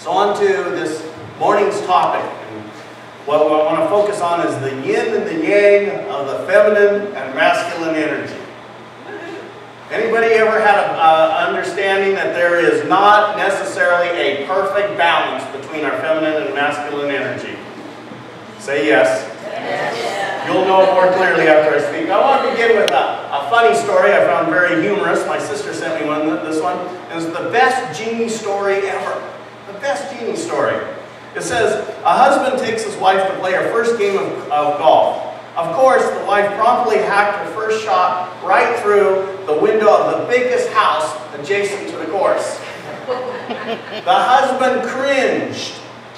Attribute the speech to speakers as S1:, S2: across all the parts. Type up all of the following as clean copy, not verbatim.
S1: So on to this morning's topic. And what I want to focus on is the yin and the yang of the feminine and masculine energy. Anybody ever had an understanding that there is not necessarily a perfect balance between our feminine and masculine energy? Say yes. Yes. You'll know more clearly after I speak. I want to begin with a funny story I found very humorous. My sister sent me this one. It's the best genie story ever. The best genie story. It says, a husband takes his wife to play her first game of golf. Of course, the wife promptly hacked her first shot right through the window of the biggest house adjacent to the course. The husband cringed.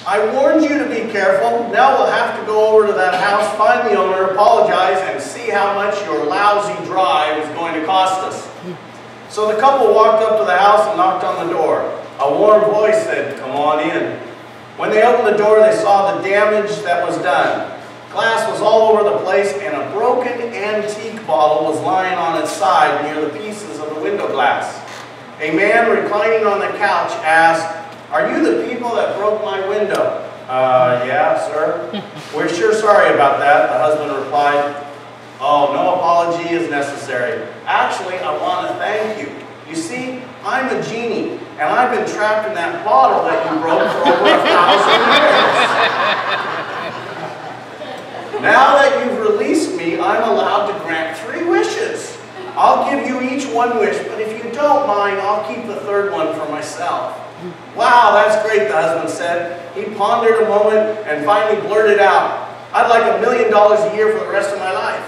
S1: I warned you to be careful. Now we'll have to go over to that house, find the owner, apologize, and see how much your lousy drive is going to cost us. So the couple walked up to the house and knocked on the door. A warm voice said, "Come on in." When they opened the door, they saw the damage that was done. Glass was all over the place, and a broken antique bottle was lying on its side near the pieces of the window glass. A man reclining on the couch asked, "Are you the people that broke my window?" Yeah, sir." "We're sure sorry about that," the husband replied. "Oh, no apology is necessary. Actually, I want to thank you. You see, I'm a genie, and I've been trapped in that bottle that you broke for over 1,000 years. Now that you've released me, I'm allowed to grant 3 wishes. I'll give you each 1 wish, but if you don't mind, I'll keep the 3rd one for myself." "Wow, that's great," the husband said. He pondered a moment and finally blurted out, "I'd like $1 million a year for the rest of my life."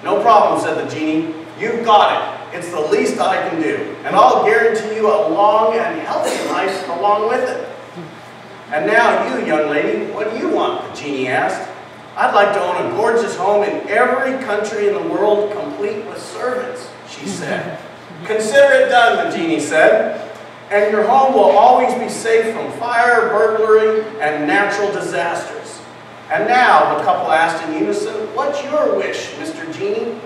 S1: "No problem," said the genie. "You've got it. It's the least I can do, and I'll guarantee you a long and healthy life along with it." "And now you, young lady, what do you want?" the genie asked. "I'd like to own a gorgeous home in every country in the world, complete with servants," she said. "Consider it done," the genie said. "And your home will always be safe from fire, burglary, and natural disasters." "And now," the couple asked in unison, "what's your wish, Mr. Genie?"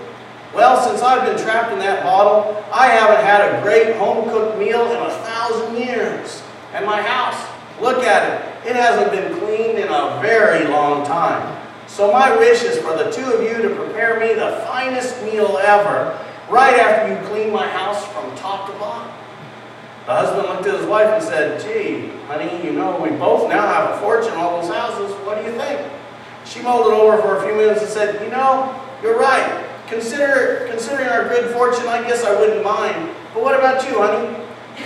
S1: "Well, since I've been trapped in that bottle, I haven't had a great home-cooked meal in 1,000 years. And my house, look at it, it hasn't been cleaned in a very long time. So my wish is for the 2 of you to prepare me the finest meal ever, right after you clean my house from top to bottom." The husband looked at his wife and said, "Gee, honey, you know, we both now have a fortune, all those houses. What do you think?" She mulled it over for a few minutes and said, "You know, you're right. Considering our good fortune, I guess I wouldn't mind. But what about you, honey?"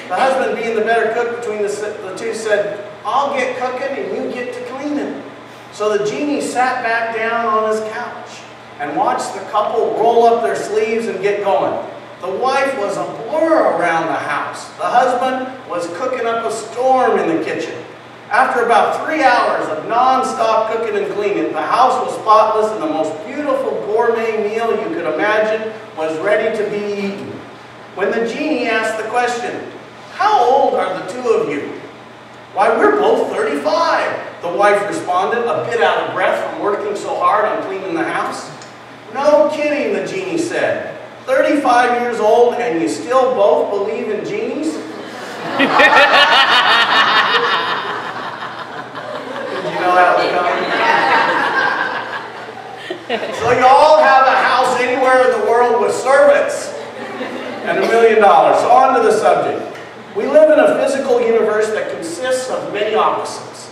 S1: The husband, being the better cook between the 2, said, "I'll get cooking and you get to cleaning." So the genie sat back down on his couch and watched the couple roll up their sleeves and get going. The wife was a blur around the house. The husband was cooking up a storm in the kitchen. After about 3 hours of non-stop cooking and cleaning, the house was spotless and the most beautiful gourmet meal you could imagine was ready to be eaten. When the genie asked the question, "How old are the 2 of you?" "Why, we're both 35, the wife responded, a bit out of breath from working so hard on cleaning the house. "No kidding," the genie said. 35 years old and you still both believe in genies?" Did you know that was coming? So you all have a house anywhere in the world with servants and $1 million. So on to the subject. We live in a physical universe that consists of many opposites.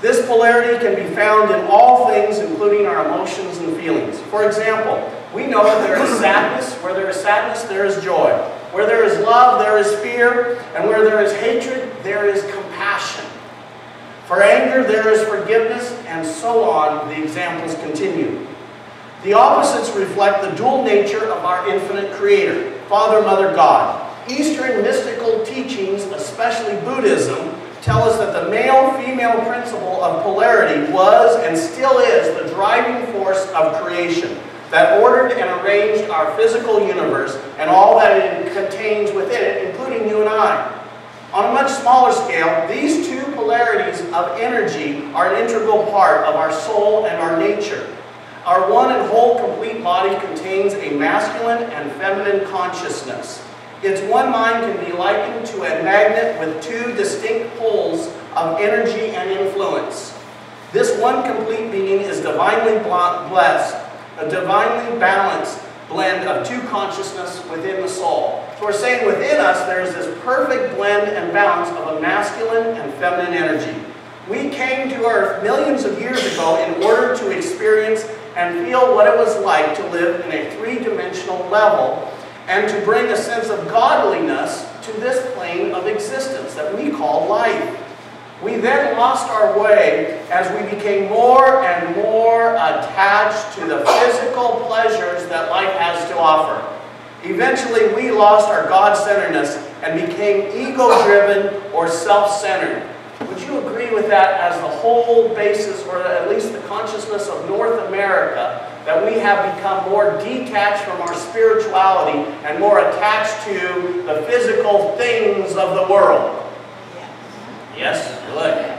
S1: This polarity can be found in all things, including our emotions and feelings. For example, we know that there is sadness. Where there is sadness, there is joy. Where there is love, there is fear. And where there is hatred, there is compassion. For anger, there is forgiveness, and so on. The examples continue. The opposites reflect the dual nature of our infinite Creator, Father, Mother, God. Eastern mystical teachings, especially Buddhism, tell us that the male-female principle of polarity was and still is the driving force of creation that ordered and arranged our physical universe and all that it contains within it, including you and I. On a much smaller scale, these 2 polarities of energy are an integral part of our soul and our nature. Our one and whole complete body contains a masculine and feminine consciousness. Its one mind can be likened to a magnet with two distinct poles of energy and influence. This one complete being is divinely blessed, a divinely balanced blend of two consciousness within the soul. So we're saying within us there's this perfect blend and balance of a masculine and feminine energy. We came to earth millions of years ago in order to experience and feel what it was like to live in a three-dimensional level and to bring a sense of godliness to this plane of existence that we call life. We then lost our way as we became more and more attached to the physical pleasures that life has to offer. Eventually, we lost our God-centeredness and became ego-driven or self-centered. Would you agree with that as the whole basis, or at least the consciousness of North America, that we have become more detached from our spirituality and more attached to the physical things of the world? Yes? Good.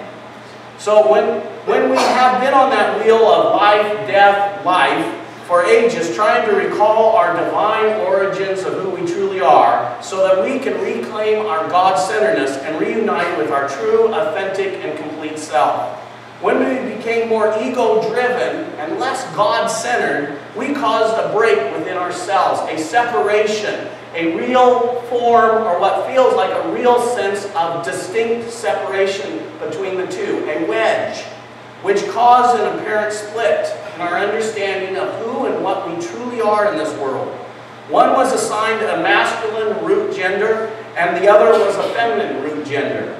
S1: So when we have been on that wheel of life, death, life, for ages, trying to recall our divine origins of who we truly are, so that we can reclaim our God-centeredness and reunite with our true, authentic, and complete self. When we became more ego-driven and less God-centered, we caused a break within ourselves, a separation, a real form, or what feels like a real sense of distinct separation between the two, a wedge, which caused an apparent split in our understanding of who and what we truly are in this world. One was assigned a masculine root gender, and the other was a feminine root gender.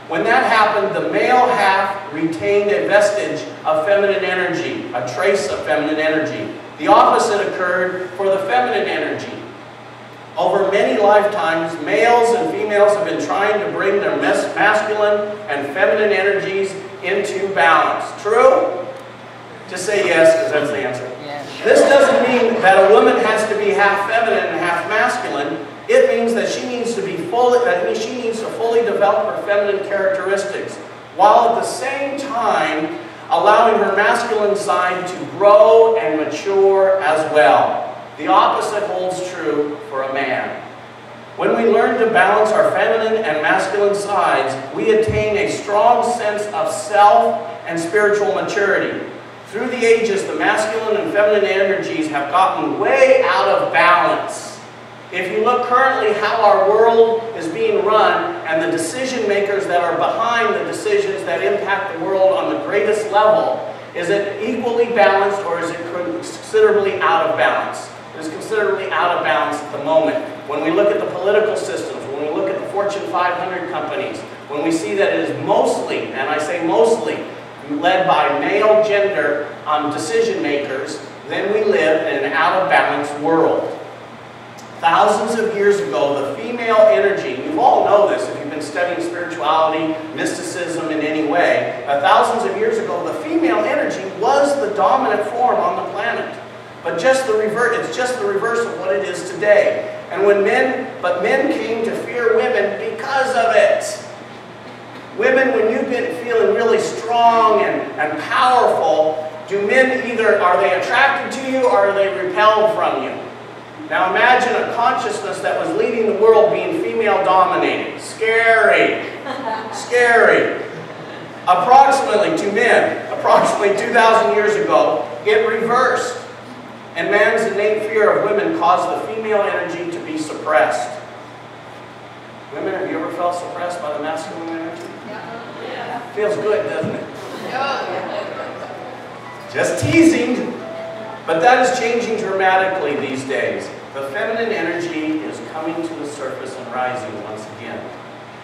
S1: When that happened, the male half retained a vestige of feminine energy, a trace of feminine energy. The opposite occurred for the feminine energy. Over many lifetimes, males and females have been trying to bring their masculine and feminine energies into balance. True? Just say yes, because that's the answer. Yes. This doesn't mean that a woman has to be half feminine and half masculine. It means that she needs to fully develop her feminine characteristics, while at the same time allowing her masculine side to grow and mature as well. The opposite holds true for a man. When we learn to balance our feminine and masculine sides, we attain a strong sense of self and spiritual maturity. Through the ages, the masculine and feminine energies have gotten way out of balance. If you look currently how our world is being run and the decision makers that are behind the decisions that impact the world on the greatest level, is it equally balanced or is it considerably out of balance? It is considerably out of balance at the moment. When we look at the political systems, when we look at the Fortune 500 companies, when we see that it is mostly, and I say mostly, led by male gender decision makers, then we live in an out of balance world. Thousands of years ago, the female energy, you all know this if you've been studying spirituality, mysticism in any way, thousands of years ago, the female energy was the dominant form on the planet. But it's just the reverse of what it is today. And men came to fear women because of it. Women, when you've been feeling really strong and powerful, are they attracted to you or are they repelled from you? Now imagine a consciousness that was leading the world being female dominated. Scary. Scary. Approximately 2,000 years ago, it reversed. And man's innate fear of women caused the female energy to be suppressed. Women, have you ever felt suppressed by the masculine energy? Yeah. Feels good, doesn't it? Yeah. Just teasing. But that is changing dramatically these days. The feminine energy is coming to the surface and rising once again.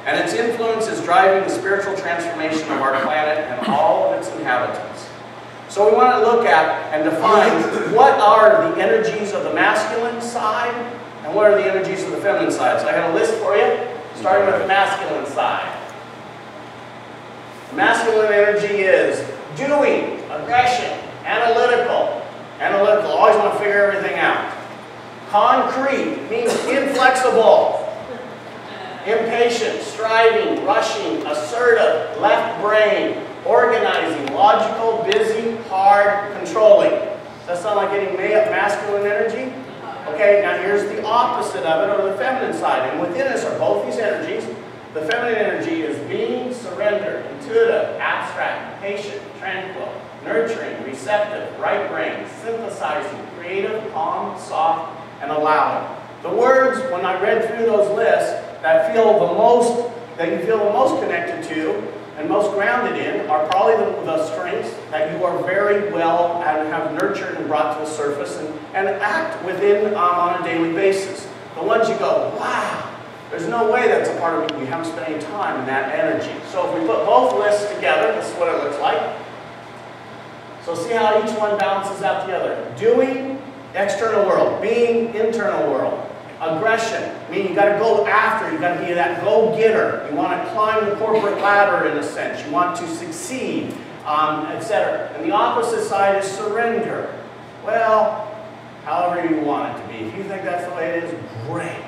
S1: And its influence is driving the spiritual transformation of our planet and all of its inhabitants. So we want to look at and define what are the energies of the masculine side and what are the energies of the feminine side. So I got a list for you, starting with the masculine side. The masculine energy is doing, aggression, analytical, always want to figure everything out. Concrete means inflexible, impatient, striving, rushing, assertive, left brain, organizing, logical, busy, hard, controlling. Does that sound like any masculine energy? Okay, now here's the opposite of it, or the feminine side. And within us are both these energies. The feminine energy is being, surrender, intuitive, abstract, patient, tranquil, nurturing, receptive, right brain, synthesizing, creative, calm, soft, and allowing. The words, when I read through those lists, that you feel the most connected to and most grounded in are probably the strengths that you are very well and have nurtured and brought to the surface and act within on a daily basis. The ones you go, wow, there's no way that's a part of me. We haven't spent any time in that energy. So if we put both lists together, this is what it looks like. So see how each one balances out the other. Doing, external world. Being, internal world. Aggression, meaning you got to go after, you got to be that go-getter. You want to climb the corporate ladder in a sense. You want to succeed, etc. And the opposite side is surrender. Well, however you want it to be. If you think that's the way it is, great.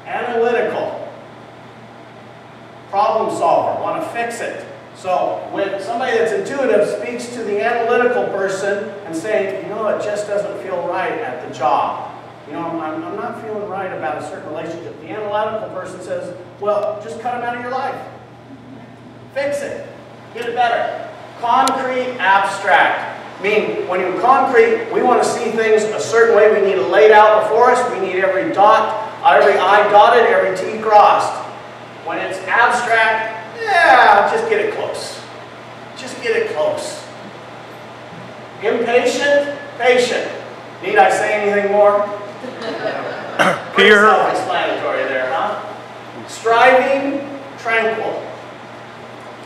S1: Analytical. Problem solver, want to fix it. So when somebody that's intuitive speaks to the analytical person and saying, you know, it just doesn't feel right at the job. You know, I'm not feeling right about a certain relationship. The analytical person says, well, just cut them out of your life. Fix it. Get it better. Concrete, abstract. I mean, when you're concrete, we want to see things a certain way. We need it laid out before us. We need every dot, every I dotted, every T crossed. When it's abstract, yeah, just get it close. Just get it close. Impatient, patient. Need I say anything more? Pretty self-explanatory there, huh? Striving, tranquil.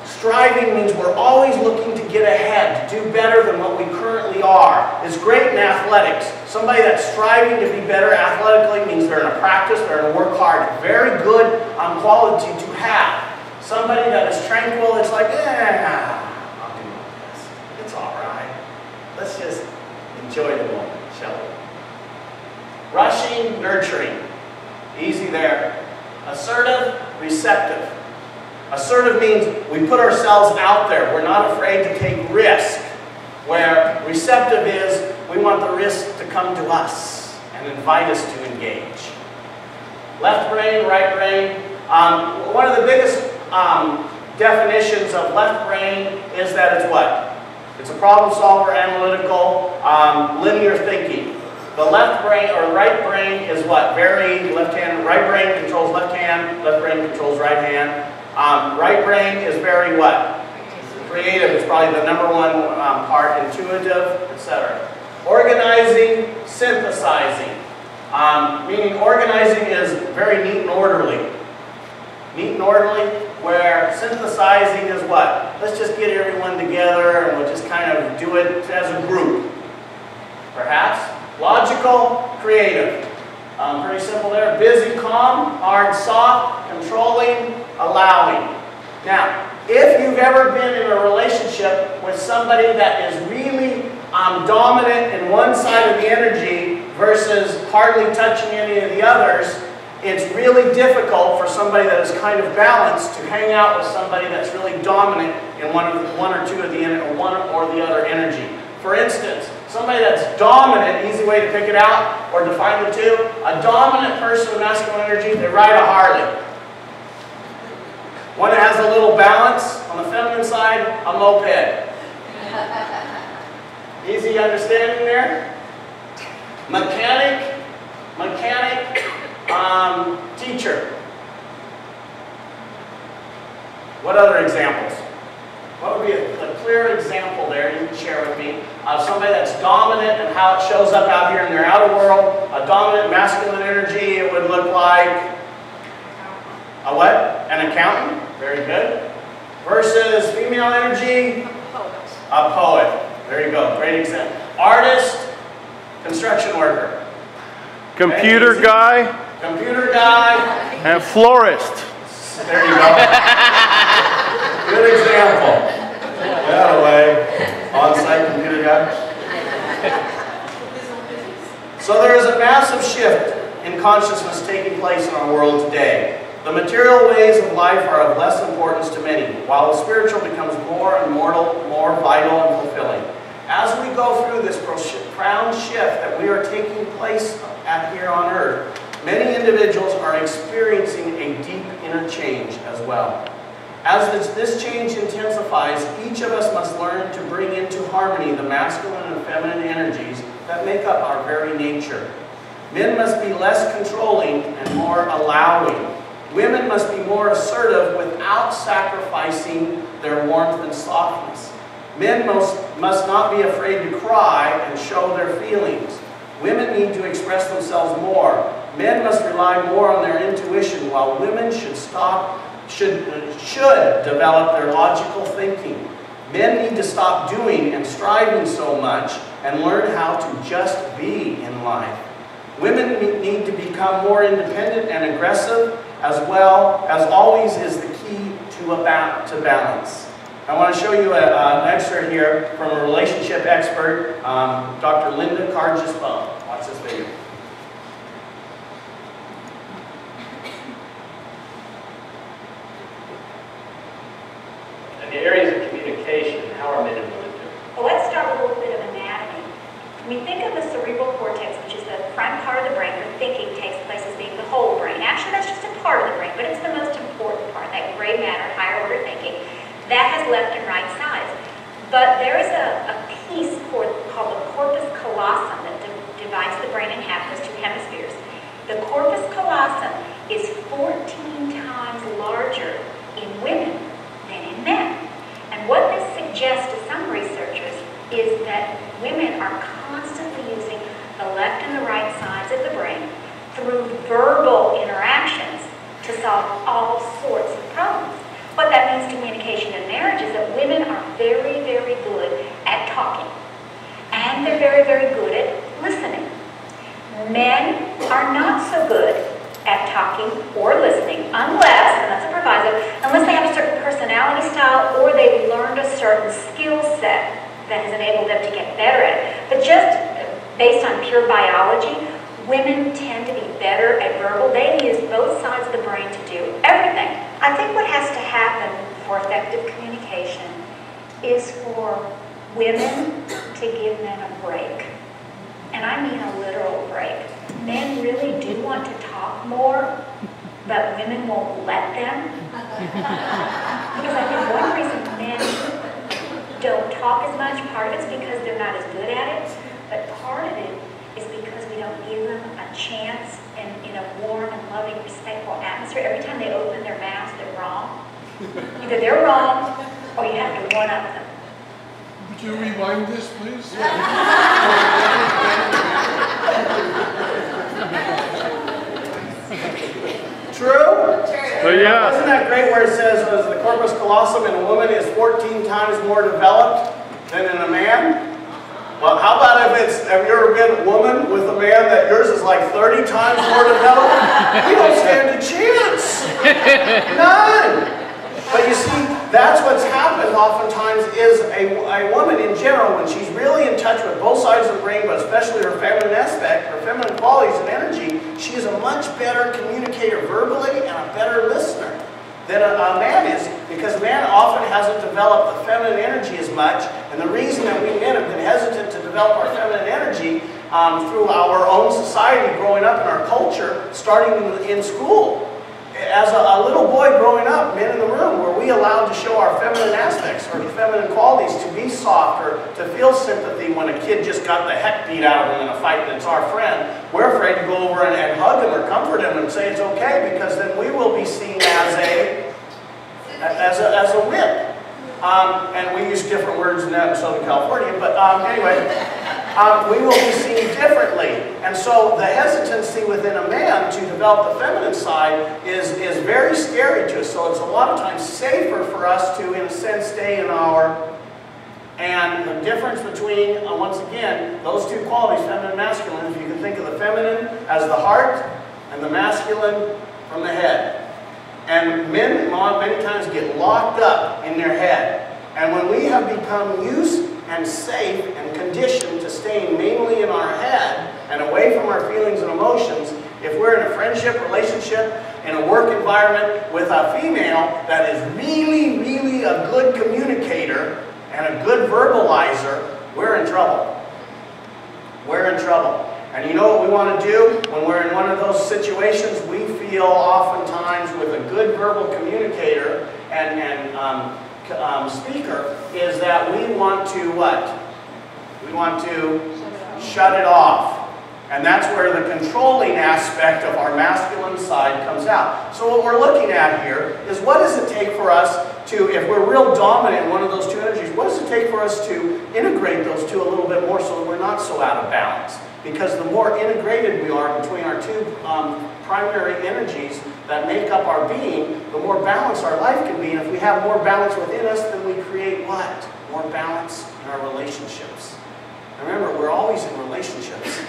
S1: Striving means we're always looking to get ahead, to do better than what we currently are. It's great in athletics. Somebody that's striving to be better athletically means they're in a practice, they're going to work hard. Very good quality to have. Somebody that is tranquil, it's like, I'll do my best. It's all right. Let's just enjoy the moment, shall we? Rushing, nurturing. Easy there. Assertive, receptive. Assertive means we put ourselves out there. We're not afraid to take risk. Where receptive is, we want the risk to come to us and invite us to engage. Left brain, right brain. One of the biggest definitions of left brain is that it's what? It's a problem solver, analytical, linear thinking. The left brain or right brain is what? Very left hand. Right brain controls left hand. Left brain controls right hand. Right brain is very what? Creative. It's probably the number one part. Intuitive, etc. Organizing, synthesizing. Meaning organizing is very neat and orderly. Neat and orderly, where synthesizing is what? Let's just get everyone together and we'll just kind of do it as a group. Perhaps. Logical, creative. Pretty simple there. Busy, calm, hard, soft, controlling, allowing. Now, if you've ever been in a relationship with somebody that is really dominant in one side of the energy versus hardly touching any of the others, it's really difficult for somebody that is kind of balanced to hang out with somebody that's really dominant in one or two of the or one or the other energy. For instance, somebody that's dominant, easy way to pick it out or define the two, a dominant person with masculine energy, they ride a Harley. One that has a little balance on the feminine side, a moped. Easy understanding there? Mechanic, teacher. What other examples? What would be a clear example there you can share with me of somebody that's dominant and how it shows up out here in their outer world? A dominant masculine energy, it would look like a what? An accountant. Very good. Versus female energy, a poet. There you go. Great example. Artist, construction worker.
S2: Computer guy.
S1: Computer guy.
S2: And florist.
S1: There you go. Good example. That way. On-site computer guy. So there is a massive shift in consciousness taking place in our world today. The material ways of life are of less importance to many, while the spiritual becomes more immortal, more vital and fulfilling. As we go through this profound shift that we are taking place here on earth, many individuals are experiencing a deep inner change as well. As this change intensifies, each of us must learn to bring into harmony the masculine and feminine energies that make up our very nature. Men must be less controlling and more allowing. Women must be more assertive without sacrificing their warmth and softness. Men must not be afraid to cry and show their feelings. Women need to express themselves more. Men must rely more on their intuition, while women should develop their logical thinking. Men need to stop doing and striving so much and learn how to just be in life. Women need to become more independent and aggressive, as well as always is the key to balance. I want to show you an excerpt here from a relationship expert, Dr. Linda Carges-Bone. Watch this video.
S3: And the areas of communication, how are men and women doing?
S4: Well, let's start with a little bit of anatomy. When we think of the cerebral cortex, which is the front part of the brain where thinking takes place as being the whole brain. Actually, that's just a part of the brain, but it's the most important part, that gray matter, higher order thinking. That has left and right sides. But there is a piece called the corpus callosum that divides the brain in half, those two hemispheres. The corpus callosum is 14 times larger in women than in men. And what this suggests to some researchers is that women are constantly using the left and the right sides of the brain through verbal interactions to solve all sorts of problems. What that means to communication in marriage is that women are very, very good at talking. And they're very, very good at listening. Men are not so good at talking or listening unless, and that's a proviso, unless they have a certain personality style or they've learned a certain skill set that has enabled them to get better at it. But just based on pure biology, women tend to be better at verbal. They use both sides of the brain to do everything. I think what has to happen for effective communication is for women to give men a break. And I mean a literal break. Men really do want to talk more, but women won't let them. Because I think one reason men don't talk as much, part of it's because they're not as good at it, but part of it is because we don't give them a chance in a warm and loving, respectful atmosphere. Every time they open their mouths, they're wrong. Either they're wrong, or you have to one-up them.
S5: Would you rewind this, please?
S1: True?
S2: So yeah.
S1: Isn't that great where it says the corpus callosum in a woman is 14 times more developed than in a man? Well, how about have you ever been a woman with a man that yours is like 30 times more developed? You don't stand a chance. None. But you see, that's what's happened oftentimes is a woman in general, when she's really in touch with both sides of the brain, but especially her feminine aspect, her feminine qualities and energy, she is a much better communicator verbally and a better listener than a man is, because man often hasn't developed the feminine energy as much. And the reason that we men have been hesitant to develop our feminine energy through our own society, growing up in our culture, starting in school. As a little boy growing up, men in the room, were we allowed to show our feminine aspects or feminine qualities, to be soft or to feel sympathy when a kid just got the heck beat out of him in a fight and it's our friend? We're afraid to go over and hug him or comfort him and say it's okay, because then we will be seen as a whip. And we use different words in that in Southern California, but anyway, we will be seen differently. And so the hesitancy within a man to develop the feminine side is very scary to us. So it's a lot of times safer for us to, in a sense, stay in our... And the difference between, once again, those two qualities, feminine and masculine, if you can think of the feminine as the heart and the masculine from the head. And men many times get locked up in their head. And when we have become used and safe and conditioned to staying mainly in our head and away from our feelings and emotions, if we're in a friendship, relationship, in a work environment with a female that is really, really a good communicator and a good verbalizer, we're in trouble. We're in trouble. And you know what we want to do when we're in one of those situations? We feel oftentimes with a good verbal communicator and speaker is that we want to what? We want to shut it off. And that's where the controlling aspect of our masculine side comes out. So what we're looking at here is what does it take for us to, if we're real dominant in one of those two energies, what does it take for us to integrate those two a little bit more so that we're not so out of balance? Because the more integrated we are between our two primary energies that make up our being, the more balanced our life can be. And if we have more balance within us, then we create what? More balance in our relationships. And remember, we're always in relationships.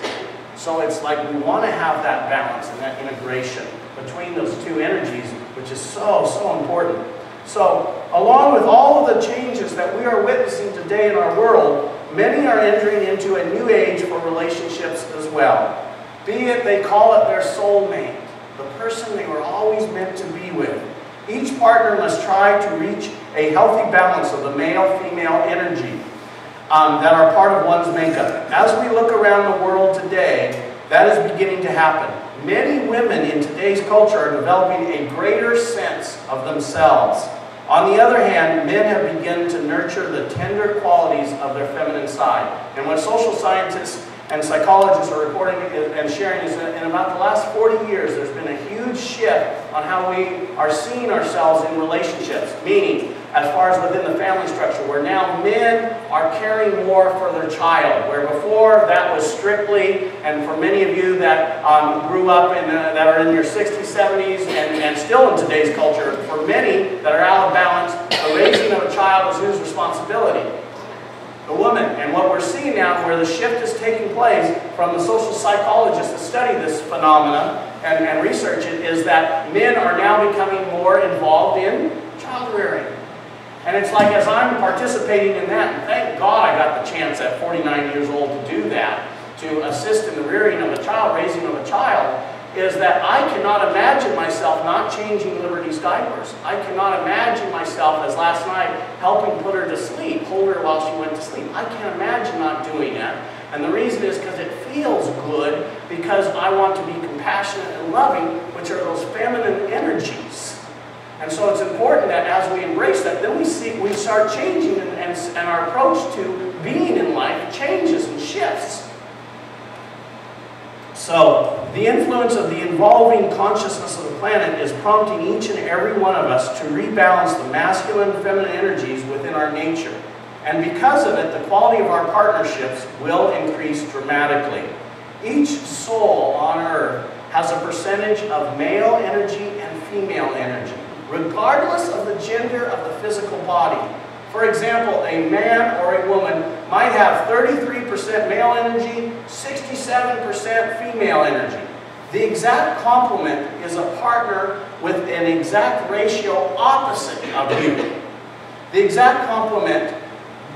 S1: So it's like we want to have that balance and that integration between those two energies, which is so, so important. So, along with all of the changes that we are witnessing today in our world, many are entering into a new age for relationships as well. Be it they call it their soulmate, the person they were always meant to be with. Each partner must try to reach a healthy balance of the male-female energy that are part of one's makeup. As we look around the world today, that is beginning to happen. Many women in today's culture are developing a greater sense of themselves. On the other hand, men have begun to nurture the tender qualities of their feminine side. And what social scientists and psychologists are reporting and sharing is that in about the last 40 years, there's been a huge shift on how we are seeing ourselves in relationships. Meaning, as far as within the family structure, where now men are caring more for their child, where before that was strictly, and for many of you that grew up that are in your 60s, 70s, and still in today's culture, for many that are out of balance, the raising of a child is whose responsibility? The woman. And what we're seeing now, where the shift is taking place from the social psychologists that study this phenomena and research it, is that men are now becoming more involved in child rearing. And it's like, as I'm participating in that, and thank God I got the chance at 49 years old to do that, to assist in the rearing of a child, raising of a child, is that I cannot imagine myself not changing Liberty's diapers. I cannot imagine myself, as last night, helping put her to sleep, hold her while she went to sleep. I can't imagine not doing that. And the reason is because it feels good, because I want to be compassionate and loving, which are those feminine energies. And so it's important that as we embrace that, then we start changing, and our approach to being in life changes and shifts. So, the influence of the evolving consciousness of the planet is prompting each and every one of us to rebalance the masculine and feminine energies within our nature. And because of it, the quality of our partnerships will increase dramatically. Each soul on earth has a percentage of male energy and female energy, regardless of the gender of the physical body. For example, a man or a woman might have 33% male energy, 67% female energy. The exact complement is a partner with an exact ratio opposite of you. The exact complement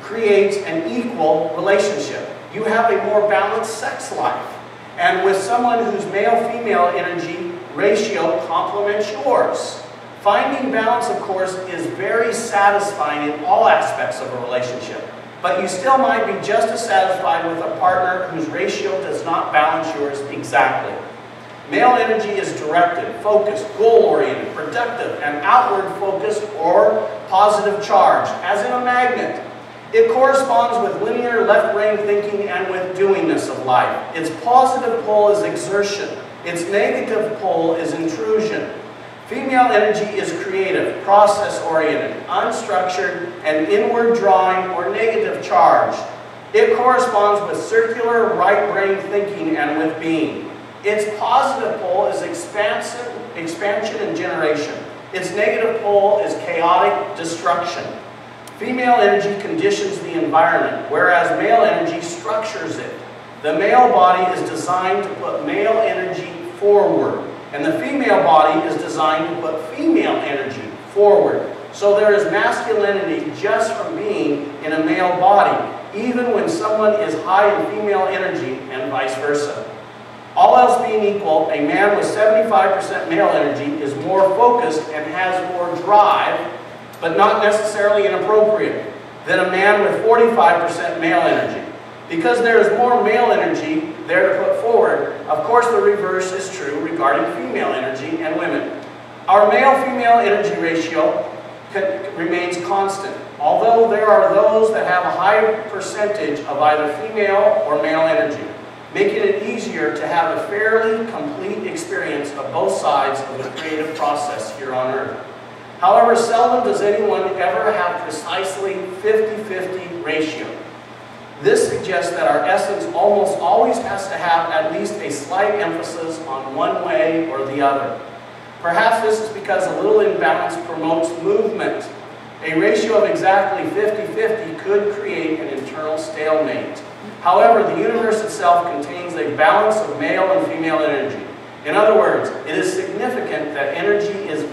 S1: creates an equal relationship. You have a more balanced sex life. And with someone whose male-female energy ratio complements yours. Finding balance, of course, is very satisfying in all aspects of a relationship. But you still might be just as satisfied with a partner whose ratio does not balance yours exactly. Male energy is directed, focused, goal-oriented, productive, and outward-focused or positive charge, as in a magnet. It corresponds with linear left-brain thinking and with doingness of life. Its positive pole is exertion. Its negative pole is intrusion. Female energy is creative, process-oriented, unstructured, and inward-drawing or negative charge. It corresponds with circular right-brain thinking and with being. Its positive pole is expansion and generation. Its negative pole is chaotic destruction. Female energy conditions the environment, whereas male energy structures it. The male body is designed to put male energy forward. And the female body is designed to put female energy forward. So there is masculinity just from being in a male body, even when someone is high in female energy and vice versa. All else being equal, a man with 75% male energy is more focused and has more drive, but not necessarily inappropriate. than a man with 45% male energy. Because there is more male energy there to put forward, of course the reverse is true regarding female energy and women. Our male-female energy ratio remains constant, although there are those that have a high percentage of either female or male energy, making it easier to have a fairly complete experience of both sides of the creative process here on Earth. However, seldom does anyone ever have precisely 50-50 ratio. This suggests that our essence almost always has to have at least a slight emphasis on one way or the other. Perhaps this is because a little imbalance promotes movement. A ratio of exactly 50-50 could create an internal stalemate. However, the universe itself contains a balance of male and female energy. In other words, it is significant that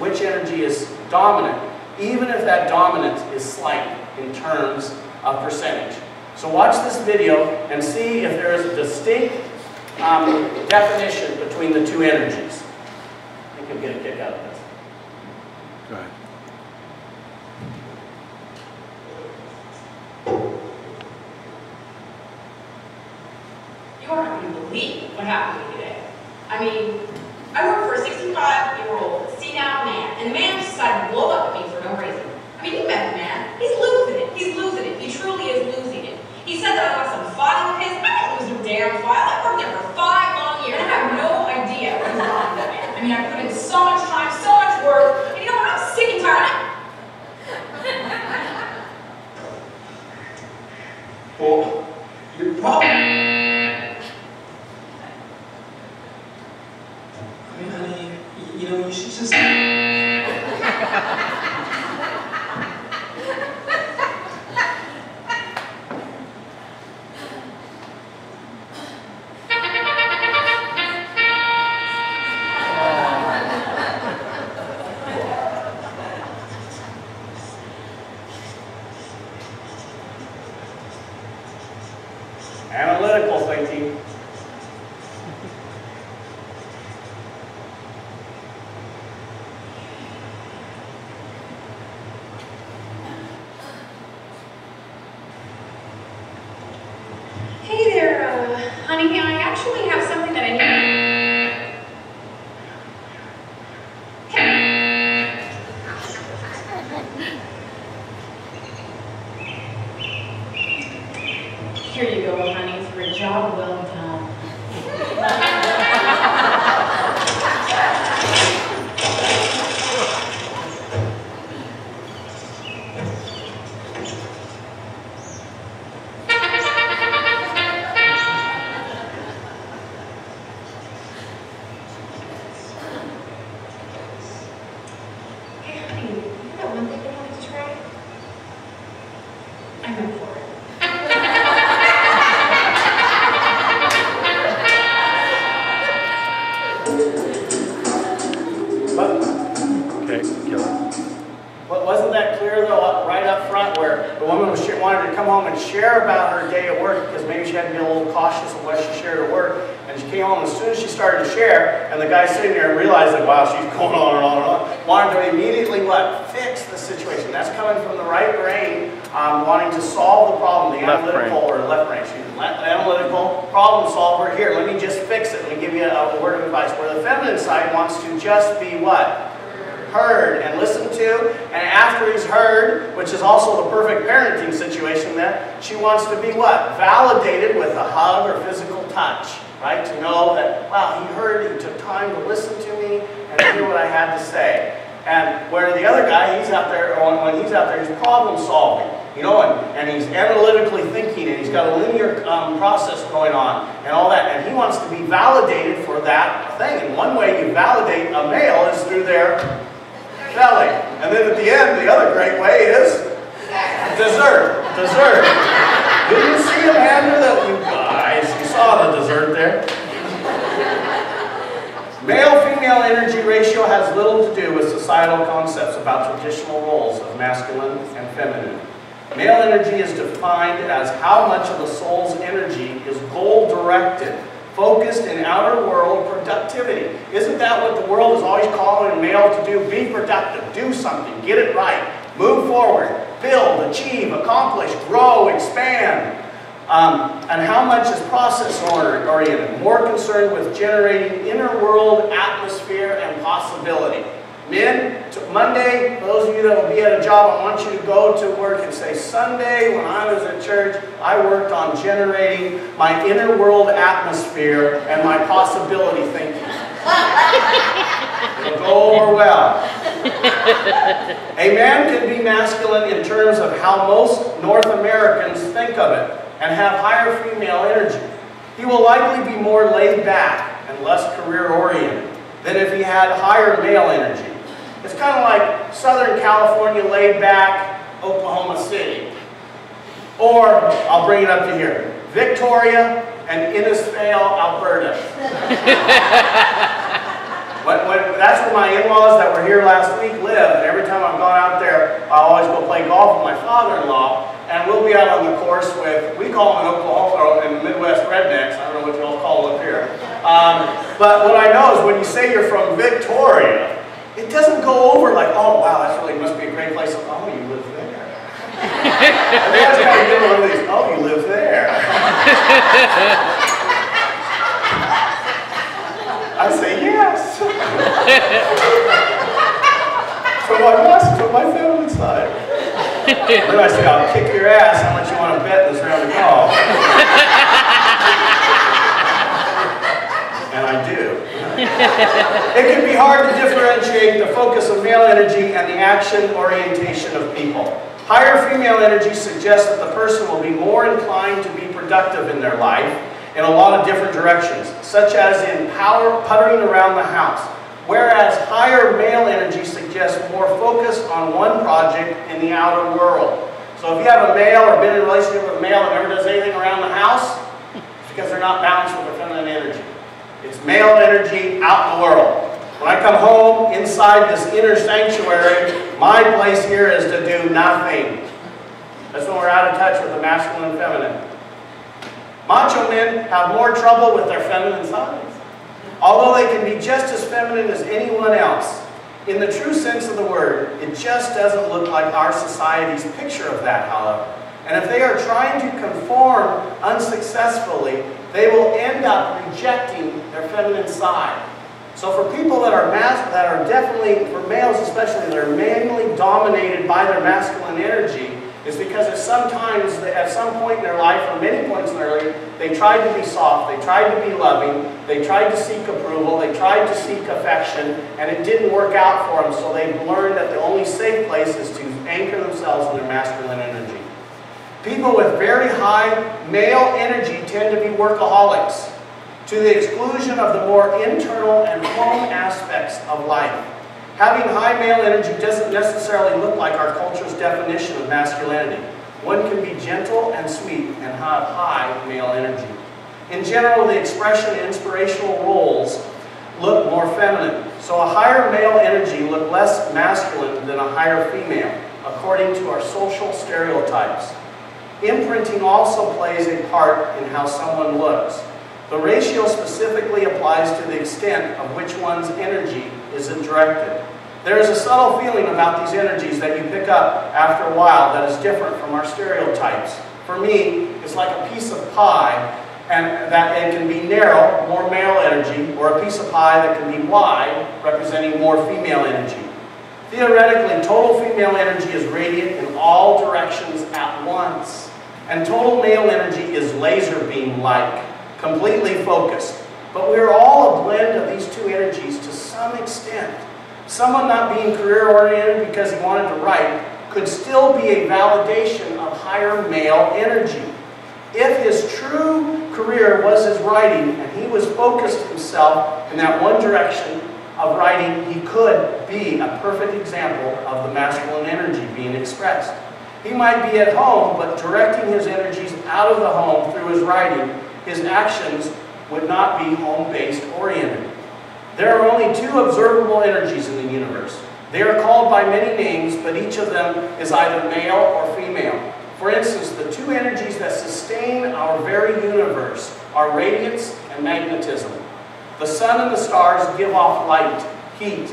S1: which energy is dominant, even if that dominance is slight in terms of percentage. So watch this video and see if there is a distinct definition between the two energies. I think you'll get a kick out of this.
S2: Go ahead.
S6: You aren't going to believe what happened to me today. I mean, I work for a 65-year-old senile man, and the man just decided to blow up at me for no reason. I mean, you met the man. He's losing it. He's losing it. He truly is losing it. He said that I got some file of his. I didn't lose a damn file. I worked there for 5 long years, and I have no idea what was wrong with that man. I mean, I put in so much time, so much work, and you know what? I'm sick and tired of it.
S7: Well, you're probably... I mean, honey, you know, you should just...
S1: Analytical thinking.
S6: Hey there, honey. I actually have something that I need. Here you go, honey, for a job well done. Hey, honey, you got one thing I wanted to try? I'm up for it.
S2: Okay, kill it.
S1: Wasn't that clear though, right up front, where the woman wanted to come home and share about her day at work because maybe she had to be a little cautious of what she shared at work, and she came home, as soon as she started to share, and the guy sitting there realized that, wow, she's going on and on and on, wanted to immediately, what? Fix the situation. That's coming from the right brain, wanting to solve the problem, the
S2: Left
S1: analytical,
S2: brain.
S1: or left brain, excuse me, analytical problem solver. Here, let me just fix it. Let me give you a word of advice. Where the feminine side wants to just be what? Heard and listened to, and after he's heard, which is also the perfect parenting situation, that she wants to be what? Validated with a hug or physical touch, right? To know that, wow, he heard, he took time to listen to me and hear what I had to say. And where the other guy, he's out there, when he's out there, he's problem solving, you know, and he's analytically thinking, and he's got a linear process going on, and all that, and he wants to be validated for that thing. And one way you validate a male is through their belly. And then at the end, the other great way is dessert. Dessert. Did you see him hand her that? You guys, you saw the dessert there. Male-female energy ratio has little to do with societal concepts about traditional roles of masculine and feminine. Male energy is defined as how much of the soul's energy is goal-directed, focused in outer world productivity. Isn't that what the world is always calling male to do? Be productive, do something, get it right, move forward. build, achieve, accomplish, grow, expand. And how much is process-oriented, more concerned with generating inner world atmosphere and possibility. Men, Monday, those of you that will be at a job, I want you to go to work and say, Sunday, when I was at church, I worked on generating my inner world atmosphere and my possibility thinking. It'll go over well. A man can be masculine in terms of how most North Americans think of it and have higher female energy. He will likely be more laid back and less career-oriented than if he had higher male energy. It's kind of like Southern California laid back, Oklahoma City. Or, I'll bring it up to here, Victoria and Innisfail, Alberta. That's where my in-laws that were here last week live, and every time I've gone out there, I always go play golf with my father-in-law, and we'll be out on the course with, we call them in Oklahoma, or in the Midwest, rednecks. I don't know what you all call them up here. But what I know is when you say you're from Victoria, it doesn't go over like, oh wow, that really must be a great place. Oh, you live there. And they just kind of give one of these, oh, you live there. I say yes. From my west, from my feminine side. Then I say, I'll kick your ass. How much you want to bet this round of golf? And I do. It can be hard to differentiate the focus of male energy and the action orientation of people. Higher female energy suggests that the person will be more inclined to be productive in their life in a lot of different directions, such as in puttering around the house, whereas higher male energy suggests more focus on one project in the outer world. So if you have a male or been in a relationship with a male that never does anything around the house, it's because they're not balanced with their feminine energy. It's male energy out in the world. When I come home inside this inner sanctuary, my place here is to do nothing. That's when we're out of touch with the masculine and feminine. Macho men have more trouble with their feminine sides, although they can be just as feminine as anyone else. In the true sense of the word, it just doesn't look like our society's picture of that, however. And if they are trying to conform unsuccessfully, they will end up rejecting their feminine side. So for people that are definitely, for males especially, that are manually dominated by their masculine energy, is because at some point in their life, or many points in their life, they tried to be soft, they tried to be loving, they tried to seek approval, they tried to seek affection, and it didn't work out for them, so they've learned that the only safe place is to anchor themselves in their masculine energy. People with very high male energy tend to be workaholics, to the exclusion of the more internal and home aspects of life. Having high male energy doesn't necessarily look like our culture's definition of masculinity. One can be gentle and sweet and have high male energy. In general, the expression and inspirational roles look more feminine, so a higher male energy look less masculine than a higher female, according to our social stereotypes. Imprinting also plays a part in how someone looks. The ratio specifically applies to the extent of which one's energy isn't directed. There is a subtle feeling about these energies that you pick up after a while that is different from our stereotypes. For me, it's like a piece of pie, and that it can be narrow, more male energy, or a piece of pie that can be wide, representing more female energy. Theoretically, total female energy is radiant in all directions at once, and total male energy is laser beam-like, completely focused. But we are all a blend of these two energies to some extent. Someone not being career-oriented because he wanted to write could still be a validation of higher male energy. If his true career was his writing and he was focused himself in that one direction of writing, he could be a perfect example of the masculine energy being expressed. He might be at home, but directing his energies out of the home through his writing, his actions would not be home-based oriented. There are only two observable energies in the universe. They are called by many names, but each of them is either male or female. For instance, the two energies that sustain our very universe are radiance and magnetism. The sun and the stars give off light, heat,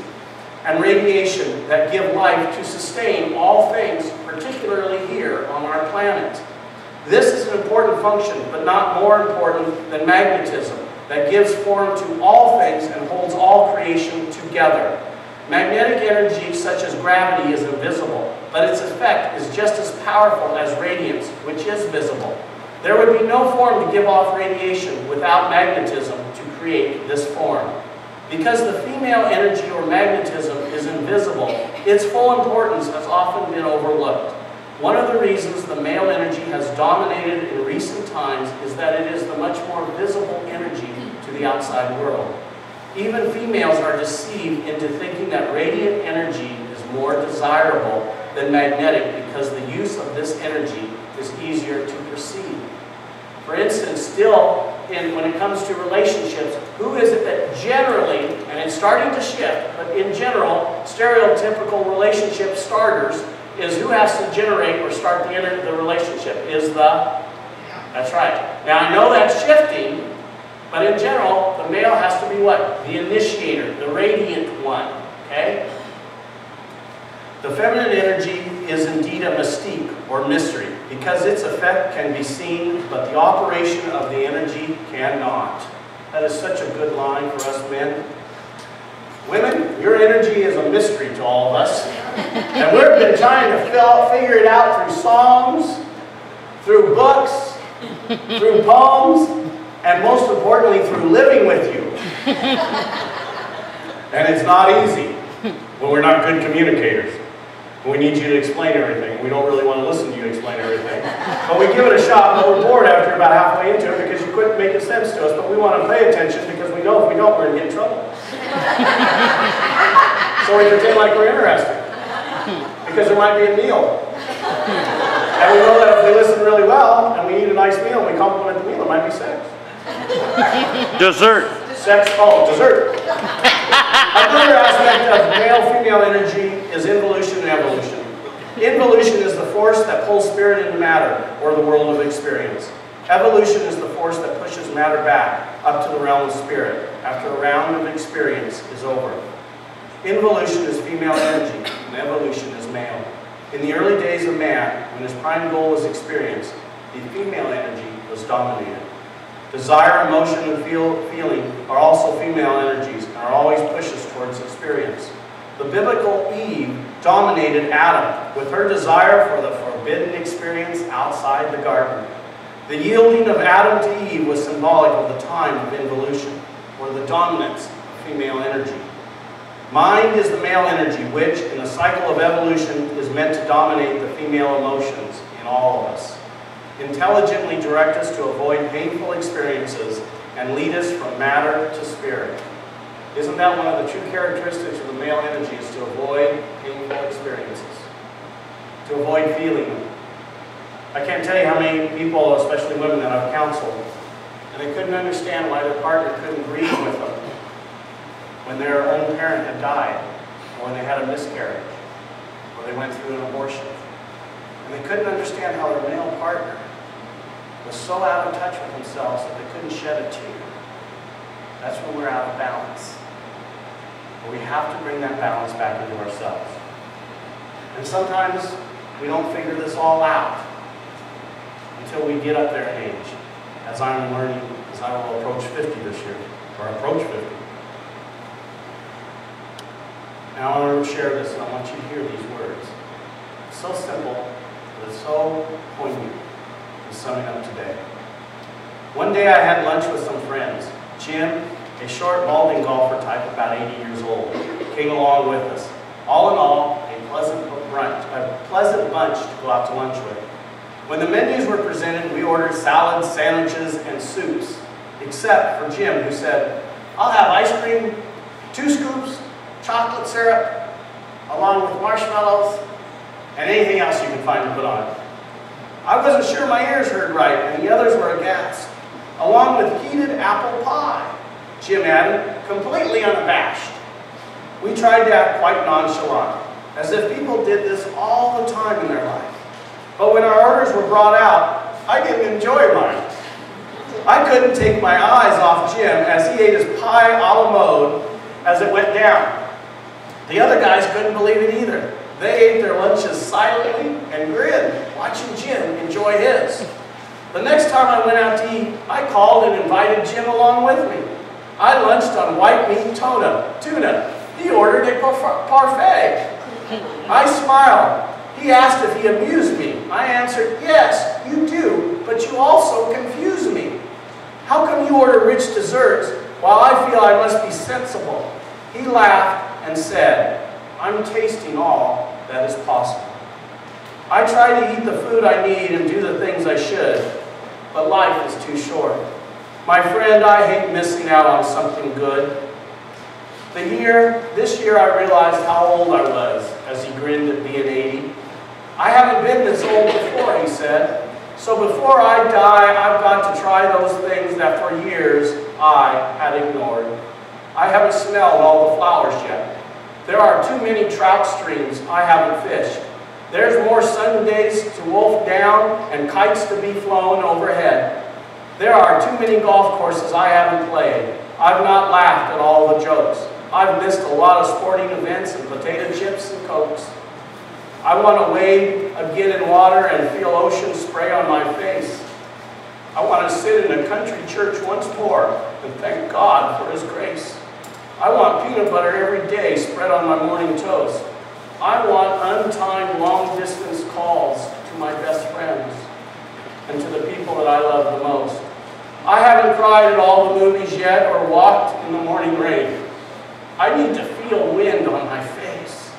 S1: and radiation that give life to sustain all things, particularly particularly here on our planet. This is an important function, but not more important than magnetism, that gives form to all things and holds all creation together. Magnetic energy, such as gravity, is invisible, but its effect is just as powerful as radiance, which is visible. There would be no form to give off radiation without magnetism to create this form. Because the female energy or magnetism is invisible, its full importance has often been overlooked. One of the reasons the male energy has dominated in recent times is that it is the much more visible energy to the outside world. Even females are deceived into thinking that radiant energy is more desirable than magnetic because the use of this energy is easier to perceive. For instance, still, when it comes to relationships, who is it that generally, and it's starting to shift, but in general, stereotypical relationship starters is who has to generate or start the relationship is the, that's right. Now I know that's shifting, but in general, the male has to be what? The initiator, the radiant one, okay? The feminine energy is indeed a mystique or mystery because its effect can be seen, but the operation of the energy cannot. That is such a good line for us men. Women, your energy is a mystery to all of us. And we've been trying to figure it out through songs, through books, through poems, and most importantly, through living with you. And it's not easy when we're not good communicators. We need you to explain everything. We don't really want to listen to you explain everything. But we give it a shot, but we're bored after about halfway into it because you quit making sense to us. But we want to pay attention because we know if we don't, we're going to get in trouble. So we pretend like we're interested. Because there might be a meal. And we know that if we listen really well and we eat a nice meal and we compliment the meal, there might be sex.
S2: Dessert.
S1: Sex, oh, dessert. Another aspect of male-female energy is involution and evolution. Involution is the force that pulls spirit into matter, or the world of experience. Evolution is the force that pushes matter back up to the realm of spirit after a round of experience is over. Involution is female energy, and evolution is male. In the early days of man, when his prime goal was experience, the female energy was dominated. Desire, emotion, and feeling are also female energies and are always push us towards experience. The biblical Eve dominated Adam with her desire for the forbidden experience outside the garden. The yielding of Adam to Eve was symbolic of the time of involution, or the dominance of female energy. Mind is the male energy, which, in the cycle of evolution, is meant to dominate the female emotions in all of us. Intelligently direct us to avoid painful experiences and lead us from matter to spirit. Isn't that one of the true characteristics of the male energy, is to avoid painful experiences, to avoid feeling them? I can't tell you how many people, especially women, that I've counseled, and they couldn't understand why their partner couldn't grieve with them when their own parent had died, or when they had a miscarriage, or they went through an abortion. And they couldn't understand how their male partner was so out of touch with themselves that they couldn't shed a tear. That's when we're out of balance. But we have to bring that balance back into ourselves. And sometimes we don't figure this all out until we get up there in age, as I'm learning, as I will approach 50 this year, or approach 50. Now I want to share this, and I want you to hear these words. It's so simple, but it's so poignant in summing up today. One day I had lunch with some friends. Jim, a short, balding golfer type, about 80 years old, came along with us. All in all, a pleasant bunch to go out to lunch with. When the menus were presented, we ordered salads, sandwiches, and soups, except for Jim, who said, "I'll have ice cream, 2 scoops, chocolate syrup, along with marshmallows, and anything else you can find to put on it." I wasn't sure my ears heard right, and the others were aghast. "Along with heated apple pie," Jim added, completely unabashed. We tried to act quite nonchalant, as if people did this all the time in their life. But when our orders were brought out, I didn't enjoy mine. I couldn't take my eyes off Jim as he ate his pie a la mode as it went down. The other guys couldn't believe it either. They ate their lunches silently and grinned, watching Jim enjoy his. The next time I went out to eat, I called and invited Jim along with me. I lunched on white meat tuna. He ordered a parfait. I smiled. He asked if he amused me. I answered, yes, you do, but you also confuse me. How come you order rich desserts while I feel I must be sensible? He laughed and said, I'm tasting all that is possible. I try to eat the food I need and do the things I should, but life is too short. My friend, I hate missing out on something good. This year I realized how old I was as he grinned at being 80. I haven't been this old before, he said. So before I die, I've got to try those things that for years I had ignored. I haven't smelled all the flowers yet. There are too many trout streams I haven't fished. There's more Sundays to wolf down and kites to be flown overhead. There are too many golf courses I haven't played. I've not laughed at all the jokes. I've missed a lot of sporting events and potato chips and Cokes. I want to wade again in water and feel ocean spray on my face. I want to sit in a country church once more and thank God for His grace. I want peanut butter every day spread on my morning toast. I want untimed long-distance calls to my best friends and to the people that I love the most. I haven't cried at all the movies yet or walked in the morning rain. I need to feel wind on my face.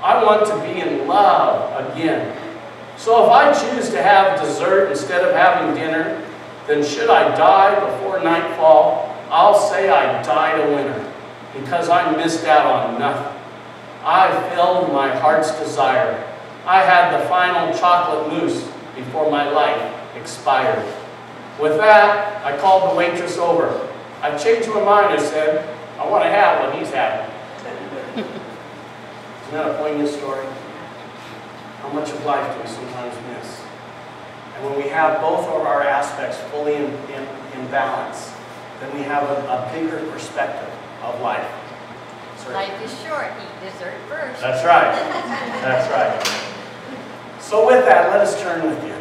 S1: I want to be in love again. So if I choose to have dessert instead of having dinner, then should I die before nightfall, I'll say I died a winner because I missed out on nothing. I filled my heart's desire. I had the final chocolate mousse before my life expired. With that, I called the waitress over. I've changed my mind, I said. I want to have what he's having. Isn't that a poignant story? How much of life do we sometimes miss? And when we have both of our aspects fully in balance, then we have a bigger perspective of life.
S8: Life is short. Eat dessert first.
S1: That's right. That's right. So with that, let us turn with you